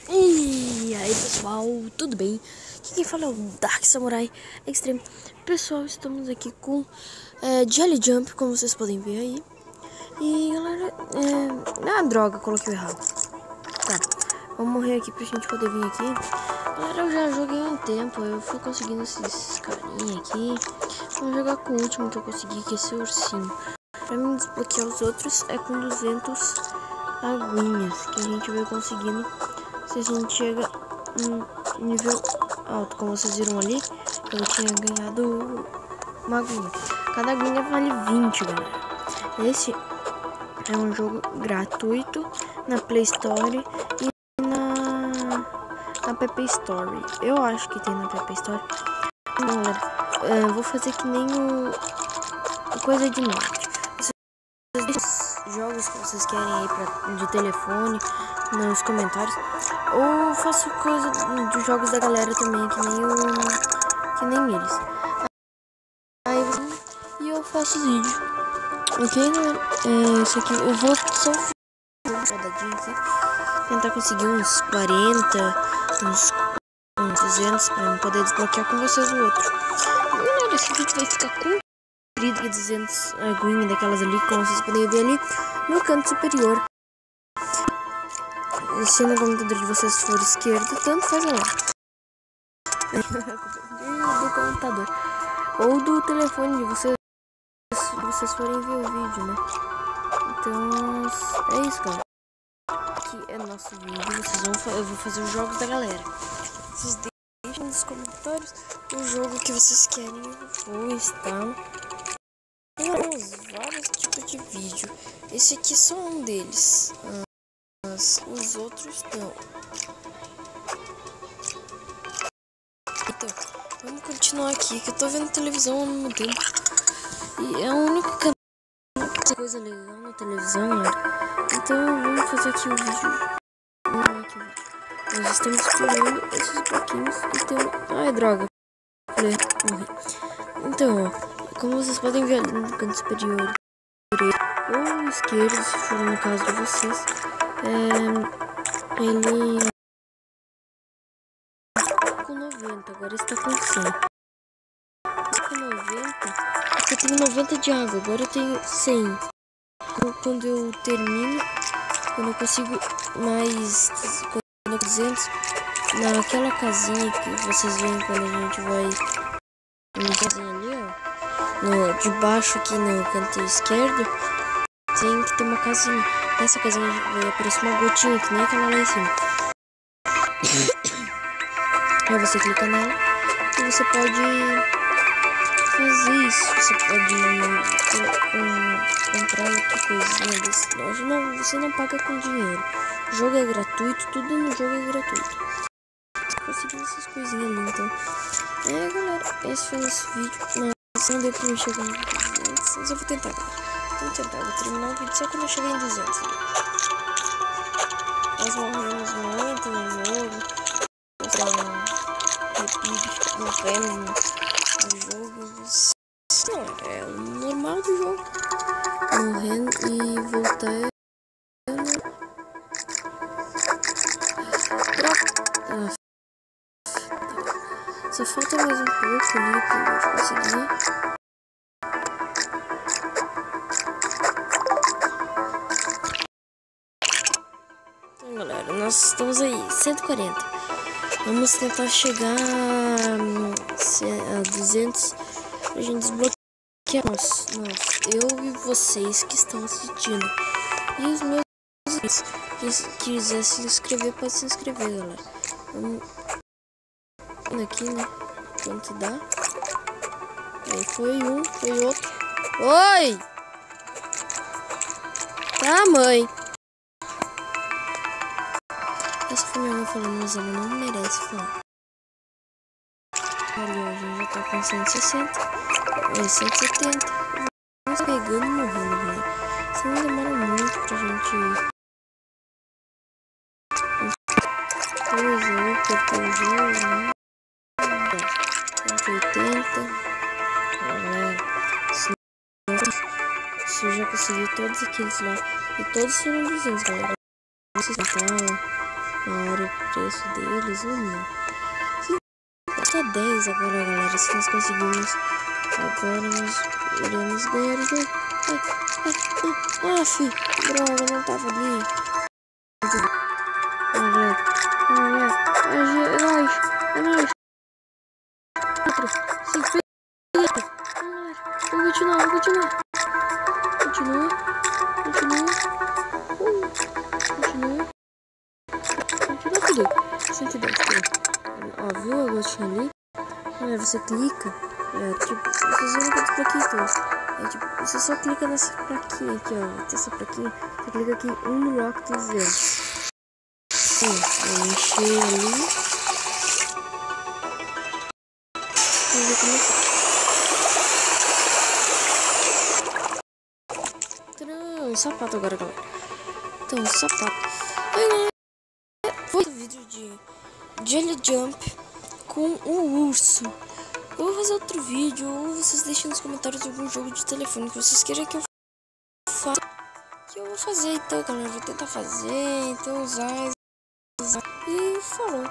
E aí pessoal, tudo bem? Aqui quem fala é o Dark Samurai Extreme. Pessoal, estamos aqui com Jelly Jump, como vocês podem ver aí. E galera, droga, coloquei errado. Tá, vamos morrer aqui pra gente poder vir aqui. Galera, eu já joguei há um tempo, eu fui conseguindo esses carinha aqui. Vamos jogar com o último que eu consegui, que é esse ursinho. Pra mim desbloquear os outros é com 200 aguinhas, que a gente vai conseguindo. Se a gente chega em nível alto, como vocês viram ali, eu tinha ganhado uma aguinha. Cada aguinha vale 20, galera. Esse é um jogo gratuito na Play Store e na App Store. Eu acho que tem na App Store. Então, galera, vou fazer que nem o Coisa de Norte. Vocês deixam os jogos que vocês querem aí de telefone nos comentários. Ou faço coisa dos jogos da galera também, que nem eles. Aí e eu faço vídeo. Ok, né? Isso aqui eu vou só rodadinho aqui. Tentar conseguir uns 40, uns 200 pra poder desbloquear com vocês o outro. Galera, esse vídeo vai ficar comprido de 200 aguinhas daquelas ali, como vocês podem ver ali no canto superior. Se no computador de vocês for esquerdo, tanto faz lá. Do computador. Ou do telefone de vocês, se vocês forem ver o vídeo, né? Então, é isso, galera. Aqui é nosso vídeo. Eu vou fazer os jogos da galera. Vocês deixem nos comentários o jogo que vocês querem. Eu vou estar. Temos vários tipos de vídeo. Esse aqui é só um deles. Os outros não. Então, vamos continuar aqui, que eu tô vendo televisão ao mesmo tempo. E é o único canal que tem coisa legal na televisão, galera. Então, vamos fazer aqui o vídeo. Nós estamos explorando esses bloquinhos e tem... Ai, droga. Morri. Então, ó, como vocês podem ver ali no canto superior ou esquerdo, se for no caso de vocês, ele com 90, agora está com 100. Com 90, eu tenho 90 de água, agora eu tenho 100. Quando eu termino, quando eu consigo mais 200, naquela casinha que vocês veem quando a gente vai na casinha ali, ó, de baixo aqui no canto esquerdo, tem que ter uma casinha. Nessa casinha vai aparecer uma gotinha, que nem aquela lá em cima. Aí você clica nela e você pode fazer isso. Você pode comprar outra coisinha desse loja. Não, você não paga com dinheiro. O jogo é gratuito, tudo no jogo é gratuito. Conseguindo essas coisinhas ali, então. Galera, esse foi o nosso vídeo. Mas não deu pra me chegar em 200, mas eu vou tentar, galera. Vou terminar o vídeo só quando eu chegar em 200. Nós morremos muito no jogo. Morremos no jogo. Não, é o normal do jogo. Morrendo e voltando. Só falta mais um pouco ali pra eu conseguir. Então, galera, nós estamos aí, 140. Vamos tentar chegar a 200 pra gente desbloquear eu e vocês que estão assistindo. E os meus amigos que quiser se inscrever, pode se inscrever, galera. Vamos aqui, né? Quanto dá? Aí foi um, foi outro. Oi! Tá, mãe? Essa foi minha mãe falando, mas ela não merece falar. Ali, ó, a gente já tá com 160. 170. Vamos pegando e morrendo, né? Isso não demora muito pra gente... Apertou o jogo, né? 180. Se eu já consegui todos aqueles lá. E todos foram 200, galera. Olha o preço deles, tá 10 agora, galera. Se nós conseguimos, agora nós iremos ganhar o jogo. Ai, fi, droga, não tava ali. É nóis. 4, 5, vamos continuar. Continua. Continua tudo. 110, ó, viu a gotinha ali? Galera, você clica, tipo, vocês viram quantos plaquitos? Tipo, você só clica nessa plaquinha aqui, ó. Essa plaquinha, você clica aqui em Unlock to Zero. Eu enchei ali. Vamos ver como é que é. Sapato agora, galera. Então, sapato. Aí, galera, foi o vídeo de Jelly Jump com o urso. Eu vou fazer outro vídeo, ou vocês deixem nos comentários algum jogo de telefone que vocês queiram que eu faça. Que eu vou fazer, então, galera. Vou tentar fazer, então usar. E falou.